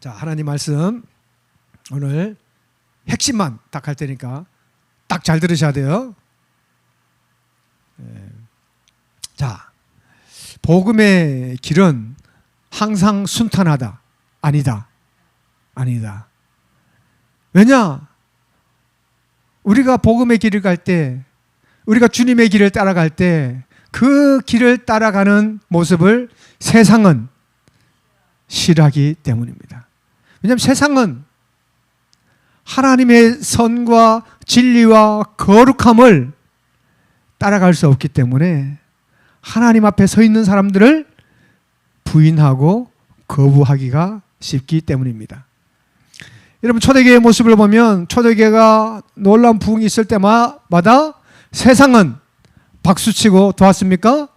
자, 하나님 말씀 오늘 핵심만 딱 할 테니까 딱 잘 들으셔야 돼요. 자, 복음의 길은 항상 순탄하다. 아니다. 아니다. 왜냐? 우리가 복음의 길을 갈 때, 우리가 주님의 길을 따라갈 때 그 길을 따라가는 모습을 세상은 싫어하기 때문입니다. 왜냐하면 세상은 하나님의 선과 진리와 거룩함을 따라갈 수 없기 때문에 하나님 앞에 서 있는 사람들을 부인하고 거부하기가 쉽기 때문입니다. 여러분, 초대교회의 모습을 보면 초대교회가 놀라운 부흥이 있을 때마다 세상은 박수치고 도왔습니까?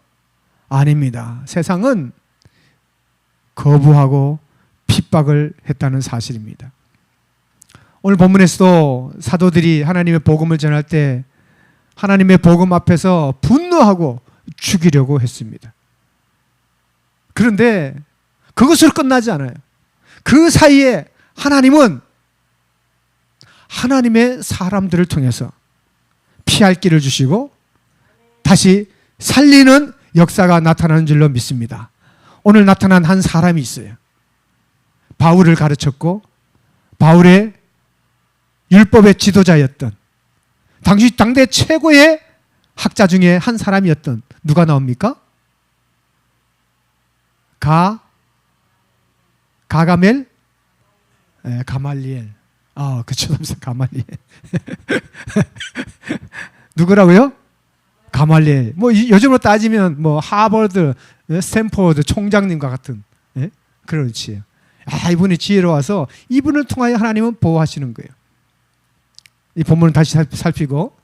아닙니다. 세상은 거부하고 핍박을 했다는 사실입니다. 오늘 본문에서도 사도들이 하나님의 복음을 전할 때 하나님의 복음 앞에서 분노하고 죽이려고 했습니다. 그런데 그것으로 끝나지 않아요. 그 사이에 하나님은 하나님의 사람들을 통해서 피할 길을 주시고 다시 살리는 역사가 나타나는 줄로 믿습니다. 오늘 나타난 한 사람이 있어요. 바울을 가르쳤고 바울의 율법의 지도자였던 당시 당대 최고의 학자 중에 한 사람이었던 누가 나옵니까? 가가멜? 네, 가말리엘. 그쵸, 가말리엘. 누구라고요? 가말리엘. 뭐 요즘으로 따지면 뭐 하버드, 스탠포드 총장님과 같은, 예? 그렇지. 이분이 지혜로워서 이분을 통하여 하나님은 보호하시는 거예요. 이 본문을 다시 살피고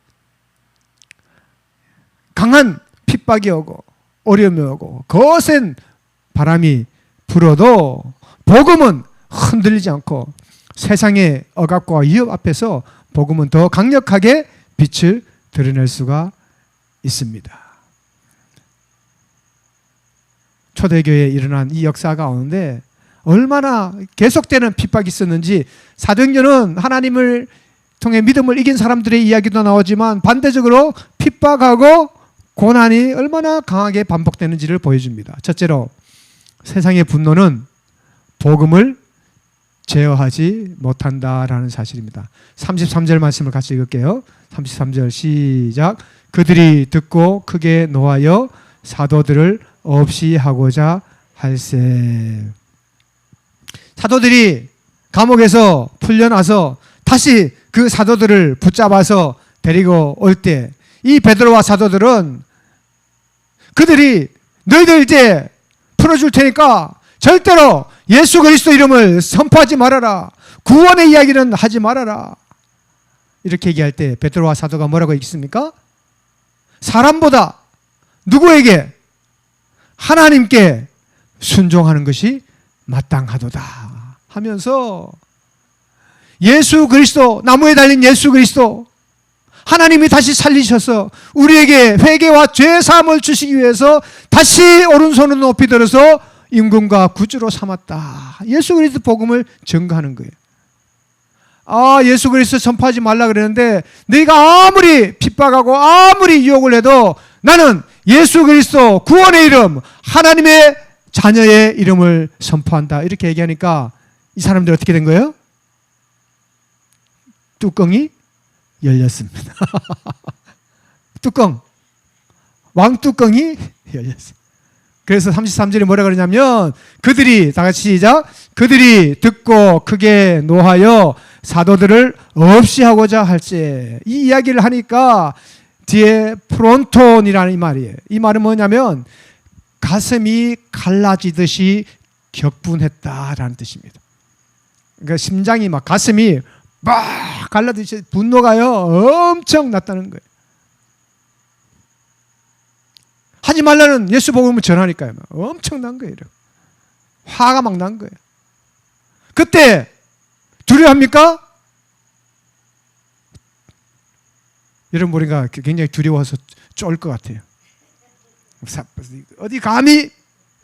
강한 핍박이 오고 어려움이 오고 거센 바람이 불어도 복음은 흔들리지 않고 세상의 억압과 위협 앞에서 복음은 더 강력하게 빛을 드러낼 수가 있습니다. 초대교회에 일어난 이 역사 가운데 얼마나 계속되는 핍박이 있었는지 사도행전은 하나님을 통해 믿음을 이긴 사람들의 이야기도 나오지만 반대적으로 핍박하고 고난이 얼마나 강하게 반복되는지를 보여줍니다. 첫째로 세상의 분노는 복음을 제어하지 못한다라는 사실입니다. 33절 말씀을 같이 읽을게요. 33절 시작. 그들이 듣고 크게 노하여 사도들을 없이 하고자 할세. 사도들이 감옥에서 풀려나서 다시 그 사도들을 붙잡아서 데리고 올 때 이 베드로와 사도들은 그들이 너희들 이제 풀어줄 테니까 절대로 예수 그리스도 이름을 선포하지 말아라. 구원의 이야기는 하지 말아라. 이렇게 얘기할 때 베드로와 사도가 뭐라고 했습니까? 사람보다 누구에게? 하나님께 순종하는 것이 마땅하도다 하면서 예수 그리스도, 나무에 달린 예수 그리스도 하나님이 다시 살리셔서 우리에게 회개와 죄 사함을 주시기 위해서 다시 오른손을 높이 들어서 임금과 구주로 삼았다. 예수 그리스도 복음을 증거하는 거예요. 예수 그리스도 전파하지 말라 그랬는데 네가 아무리 핍박하고 아무리 유혹을 해도 나는 예수 그리스도 구원의 이름, 하나님의 자녀의 이름을 선포한다. 이렇게 얘기하니까 이 사람들 어떻게 된 거예요? 뚜껑이 열렸습니다. 왕뚜껑이 열렸습니다. 그래서 33절에 뭐라 그러냐면 그들이 다 같이 시작. 그들이 듣고 크게 노하여 사도들을 없이 하고자 할지. 이 이야기를 하니까 뒤에 프론톤이라는 이 말이에요. 이 말은 뭐냐면 가슴이 갈라지듯이 격분했다라는 뜻입니다. 그러니까 심장이 막 가슴이 막 갈라지듯이 분노가요 엄청 났다는 거예요. 하지 말라는 예수 복음을 전하니까요. 엄청난 거예요. 화가 막 난 거예요. 그때 두려워합니까? 여러분 우리가 굉장히 두려워서 쫄 것 같아요. 어디 감히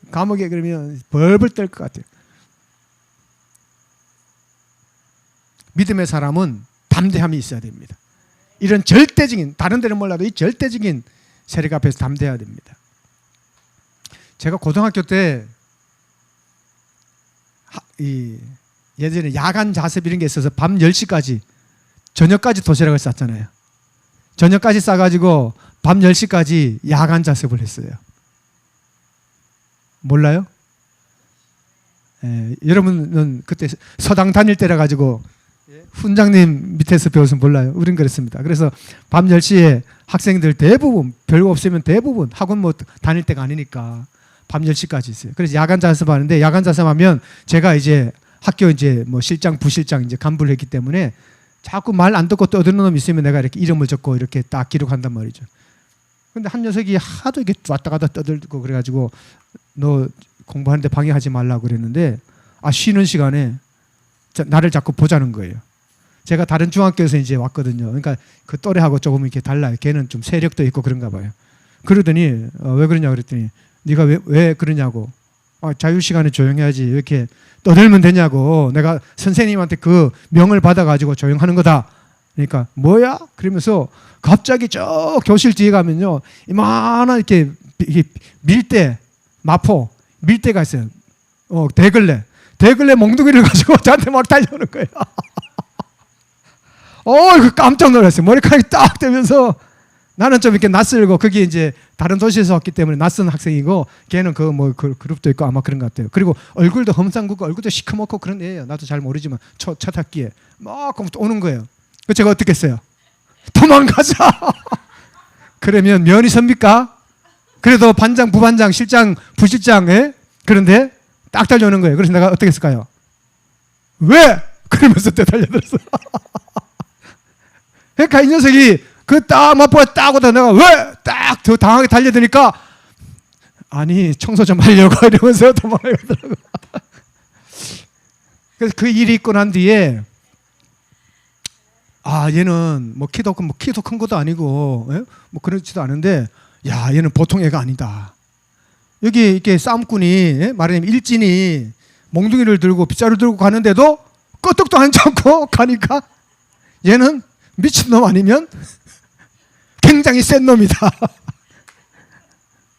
감옥에 그러면 벌벌 떨 것 같아요. 믿음의 사람은 담대함이 있어야 됩니다. 이런 절대적인, 다른 데는 몰라도 이 절대적인 세력 앞에서 담대해야 됩니다. 제가 고등학교 때 예전에 야간 자습 이런 게 있어서 밤 10시까지 저녁까지 도시락을 쌌잖아요. 저녁까지 싸가지고 밤 10시까지 야간 자습을 했어요. 몰라요? 여러분은 그때 서당 다닐 때라 가지고 훈장님 밑에서 배워서 몰라요. 우린 그랬습니다. 그래서 밤 10시에 학생들 대부분 별거 없으면 대부분 학원 뭐 다닐 때가 아니니까 밤 10시까지 있어요. 그래서 야간 자습하는데, 야간 자습하면 제가 이제 학교 이제 뭐 실장, 부실장 이제 간부를 했기 때문에 자꾸 말 안 듣고 떠드는 놈 있으면 내가 이렇게 이름을 적고 이렇게 딱 기록한단 말이죠. 근데 한 녀석이 하도 이렇게 왔다 갔다 떠들고 그래가지고 너 공부하는데 방해하지 말라고 그랬는데, 쉬는 시간에 나를 자꾸 보자는 거예요. 제가 다른 중학교에서 이제 왔거든요. 그러니까 그 또래하고 조금 이렇게 달라요. 걔는 좀 세력도 있고 그런가 봐요. 그러더니 왜 그러냐 그랬더니 네가 왜 그러냐고. 자유 시간에 조용해야지 왜 이렇게 떠들면 되냐고. 내가 선생님한테 그 명을 받아가지고 조용하는 거다. 그러니까 뭐야? 그러면서 갑자기 저 교실 뒤에 가면요, 이만한 이렇게 밀대, 마포 밀대가 있어요. 대걸레 몽둥이를 가지고 저한테 막 달려오는 거예요. 깜짝 놀랐어요. 머리카락이 딱 되면서, 나는 좀 이렇게 낯설고, 그게 이제 다른 도시에서 왔기 때문에 낯선 학생이고, 걔는 그 그룹도 있고 아마 그런 것 같아요. 그리고 얼굴도 험상궂고 얼굴도 시커멓고 그런 애예요. 나도 잘 모르지만 첫 학기에 막 오는 거예요. 그래서 제가 어떻게 했어요? 도망가자. 그러면 면이 섭니까? 그래도 반장, 부반장, 실장, 부실장, 그런데 딱 달려오는 거예요. 그래서 내가 어떻게 했을까요? 왜? 그러면서 또 달려들었어. 그러니까 이 녀석이 그 딱 맛보아 딱 오다 내가 왜? 딱 더 당하게 달려드니까, 아니 청소 좀 하려고 이러면서 도망가더라고. 그래서 그 일이 있고 난 뒤에 얘는 뭐 키도 큰 것도 아니고 뭐 그렇지도 않은데, 야, 얘는 보통 애가 아니다. 여기 이렇게 싸움꾼이, 말하자면 일진이 몽둥이를 들고 빗자루 들고 가는데도 끄떡도 안 잡고 가니까 얘는 미친놈 아니면 굉장히 센 놈이다.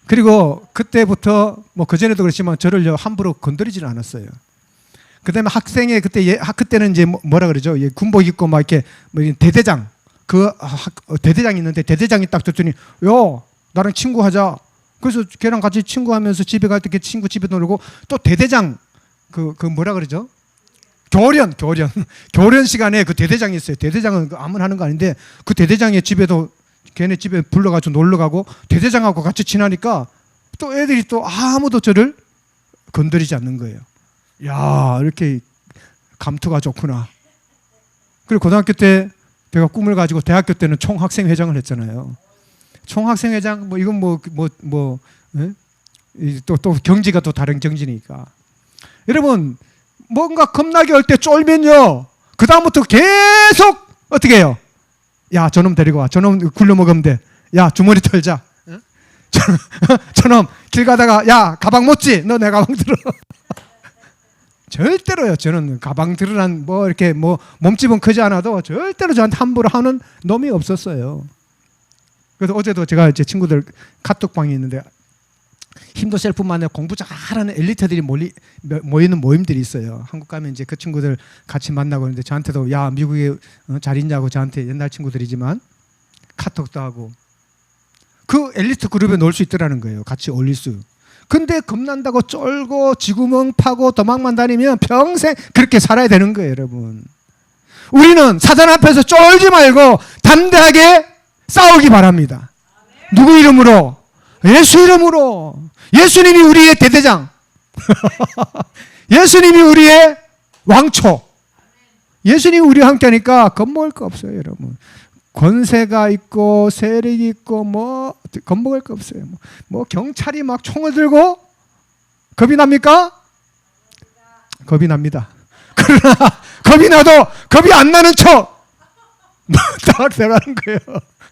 그리고 그때부터 뭐 그전에도 그렇지만 저를 함부로 건드리지는 않았어요. 그다음에 학생의 그때는 이제 뭐라 그러죠? 군복 입고 막 이렇게 대대장, 대대장이 있는데, 대대장이 딱 듣더니 야, 나랑 친구하자. 그래서 걔랑 같이 친구하면서 집에 갈 때 걔 친구 집에 놀고, 또 대대장 그 뭐라 그러죠? 교련 시간에 그 대대장이 있어요. 대대장은 아무나 하는 거 아닌데, 그 대대장의 집에도 걔네 집에 불러가지고 놀러 가고, 대대장하고 같이 지나니까 또 애들이 또 아무도 저를 건드리지 않는 거예요. 야, 이렇게 감투가 좋구나. 그리고 고등학교 때 제가 꿈을 가지고 대학교 때는 총학생회장을 했잖아요. 총학생회장, 뭐 이건 또 경지가 또 다른 경지니까. 여러분, 뭔가 겁나게 할 때 쫄면요, 그 다음부터 계속 어떻게 해요? 야, 저놈 데리고 와. 저놈 굴려 먹으면 돼. 야, 주머니 털자. 저놈 길 가다가 야, 가방 못지? 너 내 가방 들어. 절대로요. 저는 가방 들으란 뭐 이렇게 뭐 몸집은 크지 않아도 절대로 저한테 함부로 하는 놈이 없었어요. 그래서 어제도 제가 제 친구들 카톡방이 있는데, 힘도 셀프만 아니라 공부 잘하는 엘리트들이 모이는 모임들이 있어요. 한국 가면 이제 그 친구들 같이 만나고 있는데, 저한테도 야, 미국에 잘 있냐고, 저한테 옛날 친구들이지만 카톡도 하고, 그 엘리트 그룹에 넣을 수 있더라는 거예요. 같이 어울릴 수. 근데 겁난다고 쫄고 지구멍 파고 도망만 다니면 평생 그렇게 살아야 되는 거예요, 여러분. 우리는 사단 앞에서 쫄지 말고 담대하게 싸우기 바랍니다. 누구 이름으로? 예수 이름으로. 예수님이 우리의 대대장. 예수님이 우리의 왕초. 예수님이 우리와 함께하니까 겁먹을 거 없어요, 여러분. 권세가 있고 세력이 있고 뭐 겁먹을 거 없어요. 뭐 경찰이 막 총을 들고 겁이 납니까? 겁이 납니다. 그러나 겁이 나도 겁이 안 나는 척 딱 들어가는 거예요.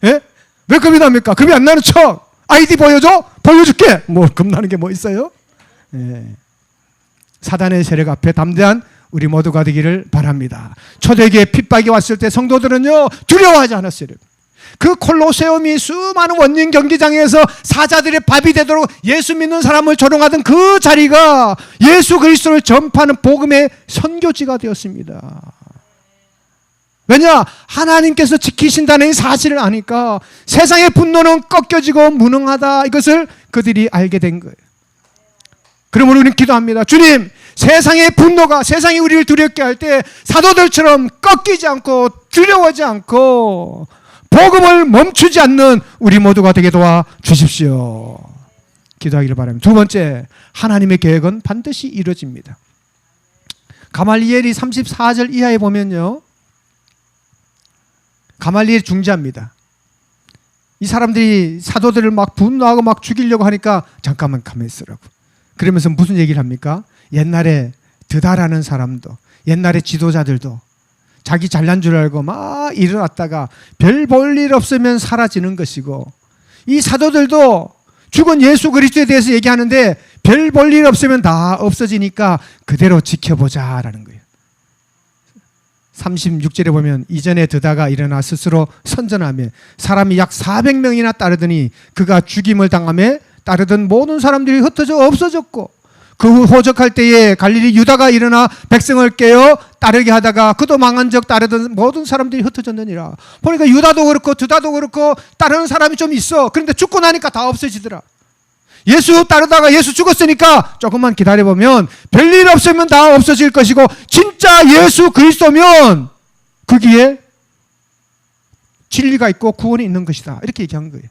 예? 왜 겁이 납니까? 겁이 안 나는 척. 아이디 보여줘? 보여줄게. 뭐 겁나는 게 뭐 있어요? 예. 사단의 세력 앞에 담대한 우리 모두가 되기를 바랍니다. 초대교회 핍박이 왔을 때 성도들은요 두려워하지 않았어요. 그 콜로세움이 수많은 원년 경기장에서 사자들의 밥이 되도록 예수 믿는 사람을 조롱하던 그 자리가 예수 그리스도를 전파하는 복음의 선교지가 되었습니다. 왜냐? 하나님께서 지키신다는 이 사실을 아니까 세상의 분노는 꺾여지고 무능하다, 이것을 그들이 알게 된 거예요. 그러므로 우리는 기도합니다. 주님, 세상의 분노가 세상이 우리를 두렵게 할 때 사도들처럼 꺾이지 않고 두려워하지 않고 복음을 멈추지 않는 우리 모두가 되게 도와주십시오. 기도하기를 바랍니다. 두 번째, 하나님의 계획은 반드시 이루어집니다. 가말리엘이 34절 이하에 보면요, 가말리엘 중재합니다. 이 사람들이 사도들을 막 분노하고 막 죽이려고 하니까 잠깐만 가만히 있으라고. 그러면서 무슨 얘기를 합니까? 옛날에 드다라는 사람도, 옛날에 지도자들도 자기 잘난 줄 알고 막 일어났다가 별 볼 일 없으면 사라지는 것이고, 이 사도들도 죽은 예수 그리스도에 대해서 얘기하는데 별 볼 일 없으면 다 없어지니까 그대로 지켜보자라는 거예요. 36절에 보면 이전에 드다가 일어나 스스로 선전하며 사람이 약 400명이나 따르더니 그가 죽임을 당하며 따르던 모든 사람들이 흩어져 없어졌고, 그 후 호적할 때에 갈릴리 유다가 일어나 백성을 깨어 따르게 하다가 그도 망한 적 따르던 모든 사람들이 흩어졌느니라. 보니까 유다도 그렇고 드다도 그렇고 따르는 사람이 좀 있어. 그런데 죽고 나니까 다 없어지더라. 예수 따르다가 예수 죽었으니까 조금만 기다려보면 별일 없으면 다 없어질 것이고, 진짜 예수 그리스도면 거기에 진리가 있고 구원이 있는 것이다, 이렇게 얘기한 거예요.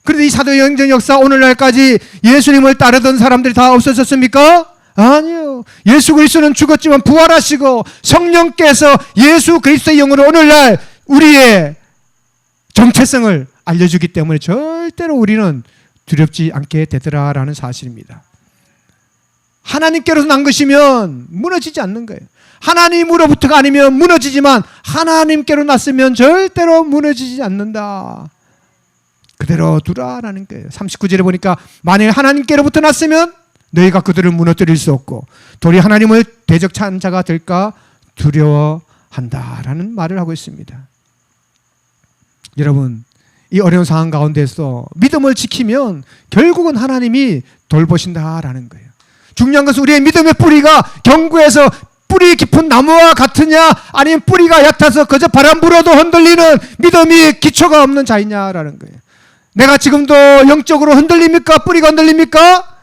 그런데 이 사도행전 역사 오늘날까지 예수님을 따르던 사람들이 다 없어졌습니까? 아니요. 예수 그리스도는 죽었지만 부활하시고 성령께서 예수 그리스도의 영으로 오늘날 우리의 정체성을 알려주기 때문에 절대로 우리는 두렵지 않게 되더라라는 사실입니다. 하나님께로서 난 것이면 무너지지 않는 거예요. 하나님으로부터가 아니면 무너지지만 하나님께로 났으면 절대로 무너지지 않는다. 그대로 두라라는 거예요. 39절에 보니까 만일 하나님께로부터 났으면 너희가 그들을 무너뜨릴 수 없고 도리 하나님을 대적한 자가 될까 두려워한다라는 말을 하고 있습니다. 여러분, 이 어려운 상황 가운데서 믿음을 지키면 결국은 하나님이 돌보신다라는 거예요. 중요한 것은 우리의 믿음의 뿌리가 견고해서 뿌리 깊은 나무와 같으냐, 아니면 뿌리가 얕아서 그저 바람 불어도 흔들리는 믿음이 기초가 없는 자이냐라는 거예요. 내가 지금도 영적으로 흔들립니까? 뿌리가 흔들립니까?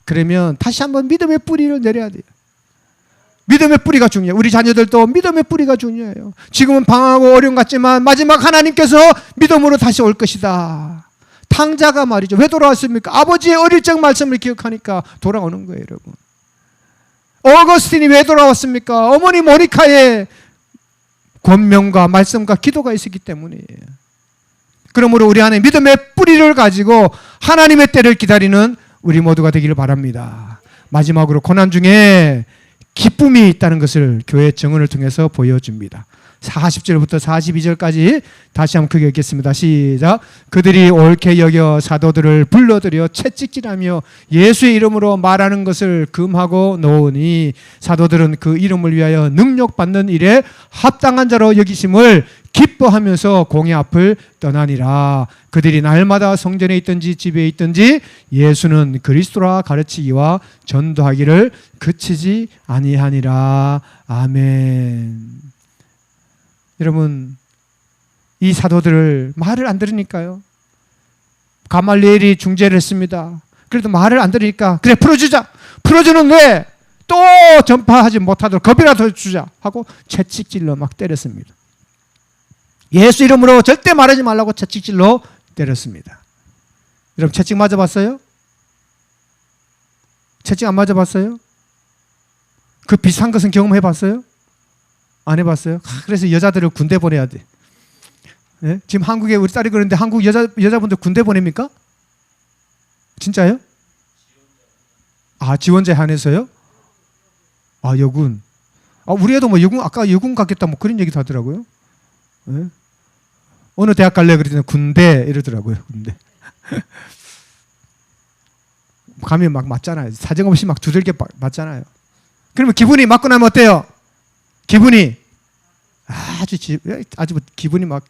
그러면 다시 한번 믿음의 뿌리를 내려야 돼요. 믿음의 뿌리가 중요해요. 우리 자녀들도 믿음의 뿌리가 중요해요. 지금은 방황하고 어려움 같지만 마지막 하나님께서 믿음으로 다시 올 것이다. 탕자가 말이죠. 왜 돌아왔습니까? 아버지의 어릴 적 말씀을 기억하니까 돌아오는 거예요, 여러분. 어거스틴이 왜 돌아왔습니까? 어머니 모니카의 권명과 말씀과 기도가 있었기 때문이에요. 그러므로 우리 안에 믿음의 뿌리를 가지고 하나님의 때를 기다리는 우리 모두가 되기를 바랍니다. 마지막으로 고난 중에 기쁨이 있다는 것을 교회 증언을 통해서 보여줍니다. 40절부터 42절까지 다시 한번 크게 읽겠습니다. 시작. 그들이 옳게 여겨 사도들을 불러들여 채찍질하며 예수의 이름으로 말하는 것을 금하고 놓으니 사도들은 그 이름을 위하여 능력받는 일에 합당한 자로 여기심을 기뻐하면서 공의 앞을 떠나니라. 그들이 날마다 성전에 있든지 집에 있든지 예수는 그리스도라 가르치기와 전도하기를 그치지 아니하니라. 아멘. 여러분, 이 사도들을 말을 안 들으니까요. 가말리엘이 중재를 했습니다. 그래도 말을 안 들으니까 그래 풀어주자. 풀어주는데 또 전파하지 못하도록 겁이라도 주자 하고 채찍질로 막 때렸습니다. 예수 이름으로 절대 말하지 말라고 채찍질로 때렸습니다. 여러분, 채찍 맞아봤어요? 채찍 안 맞아봤어요? 그 비슷한 것은 경험해봤어요? 안 해봤어요? 그래서 여자들을 군대 보내야 돼. 네? 지금 한국에 우리 딸이 그러는데 한국 여자분들 군대 보냅니까? 진짜요? 아, 지원자에 한해서요? 아, 여군. 아, 우리 애도 뭐 여군, 아까 여군 갔겠다 뭐 그런 얘기도 하더라고요. 네? 어느 대학 갈래 그랬더니 군대 이러더라고요. 군대. 가면 막 맞잖아요. 사정없이 막 두들겨 맞잖아요. 그러면 기분이 맞고 나면 어때요? 기분이 아주 기분이 막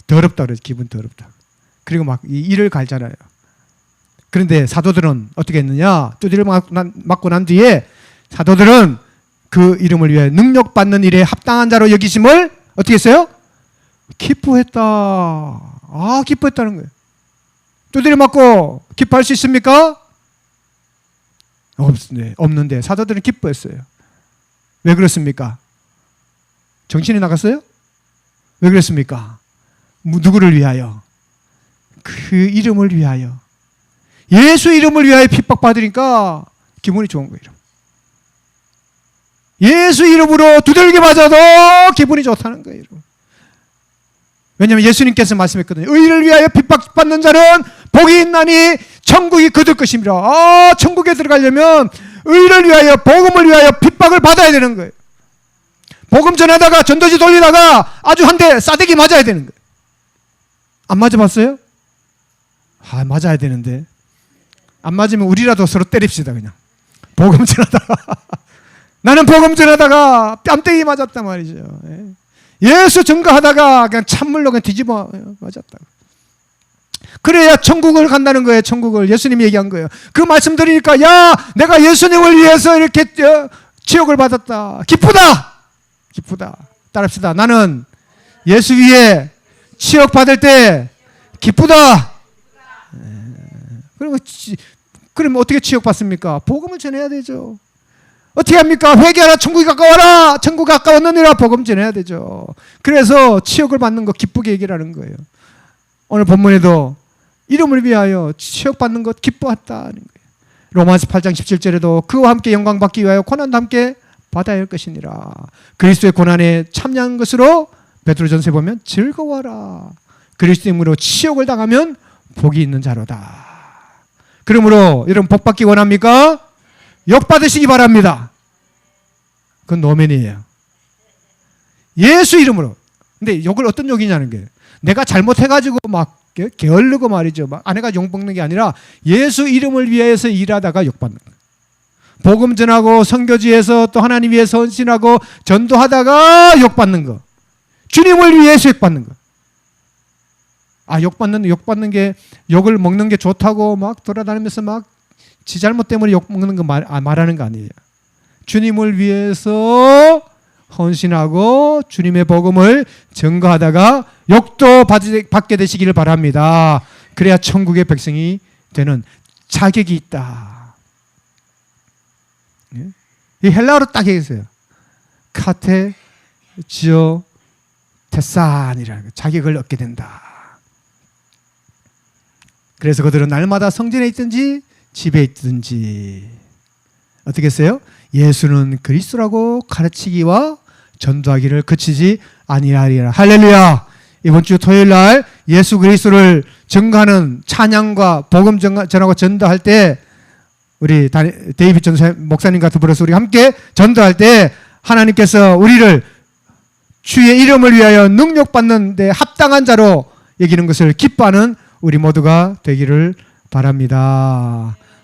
더럽다 그래요. 기분 더럽다. 그리고 막 이를 갈잖아요. 그런데 사도들은 어떻게 했느냐? 두드려 맞고 난 뒤에 사도들은 그 이름을 위해 능력받는 일에 합당한 자로 여기심을 어떻게 했어요? 기뻐했다. 기뻐했다는 거예요. 두드려 맞고 기뻐할 수 있습니까? 없는데 사도들은 기뻐했어요. 왜 그렇습니까? 정신이 나갔어요? 왜 그랬습니까? 누구를 위하여? 그 이름을 위하여. 예수 이름을 위하여 핍박받으니까 기분이 좋은 거예요. 예수 이름으로 두들겨 맞아도 기분이 좋다는 거예요. 왜냐하면 예수님께서 말씀했거든요. 의를 위하여 핍박받는 자는 복이 있나니 천국이 그들 것입니다. 천국에 들어가려면 의를 위하여 복음을 위하여 핍박을 받아야 되는 거예요. 복음 전하다가 전도지 돌리다가 아주 한 대 싸대기 맞아야 되는 거예요. 안 맞아봤어요? 맞아야 되는데 안 맞으면 우리라도 서로 때립시다. 그냥 복음 전하다가 나는 복음 전하다가 뺨때기 맞았단 말이죠. 예수 증거하다가 그냥 찬물로 그냥 뒤집어 맞았다. 그래야 천국을 간다는 거예요. 천국을 예수님이 얘기한 거예요. 그 말씀 드리니까 야 내가 예수님을 위해서 이렇게 치욕을 받았다. 기쁘다. 따라합시다. 나는 예수 위에 치욕 받을 때 기쁘다. 그러면 어떻게 치욕 받습니까? 복음을 전해야 되죠. 어떻게 합니까? 회개하라. 천국이 가까워라. 천국이 가까웠느니라. 복음 전해야 되죠. 그래서 치욕을 받는 거 기쁘게 얘기하는 거예요. 오늘 본문에도 이름을 위하여 치욕받는 것 기뻐했다는 거예요. 로마서 8장 17절에도 그와 함께 영광 받기 위하여 고난도 함께 받아야 할 것이니라. 그리스도의 고난에 참여한 것으로 베드로전서에 보면 즐거워라. 그리스도인으로 치욕을 당하면 복이 있는 자로다. 그러므로 여러분 복 받기 원합니까? 욕 받으시기 바랍니다. 그건 노맨이에요. 예수 이름으로. 근데 욕을 어떤 욕이냐는 게 내가 잘못해가지고 막 게을르고 말이죠. 막 아내가 욕 먹는 게 아니라 예수 이름을 위해서 일하다가 욕 받는 거예요. 복음 전하고 선교지에서 또 하나님 위해서 헌신하고 전도하다가 욕 받는 거. 주님을 위해서 욕 받는 거. 욕 받는 게 욕을 먹는 게 좋다고 막 돌아다니면서 막 지 잘못 때문에 욕 먹는 거 말하는 거 아니에요. 주님을 위해서 헌신하고 주님의 복음을 증거하다가 욕도 받게 되시기를 바랍니다. 그래야 천국의 백성이 되는 자격이 있다. 이 헬라어로 딱 얘기했어요. 카테지오 테산이라는 자격을 얻게 된다. 그래서 그들은 날마다 성전에 있든지 집에 있든지 어떻게 했어요? 예수는 그리스도라고 가르치기와 전도하기를 그치지 아니하리라. 할렐루야. 이번 주 토요일 날 예수 그리스도를 증거하는 찬양과 복음 전하고 전도할 때 우리 데이빗 목사님과 더불어서 우리 함께 전도할 때 하나님께서 우리를 주의 이름을 위하여 능력받는 데 합당한 자로 여기는 것을 기뻐하는 우리 모두가 되기를 바랍니다.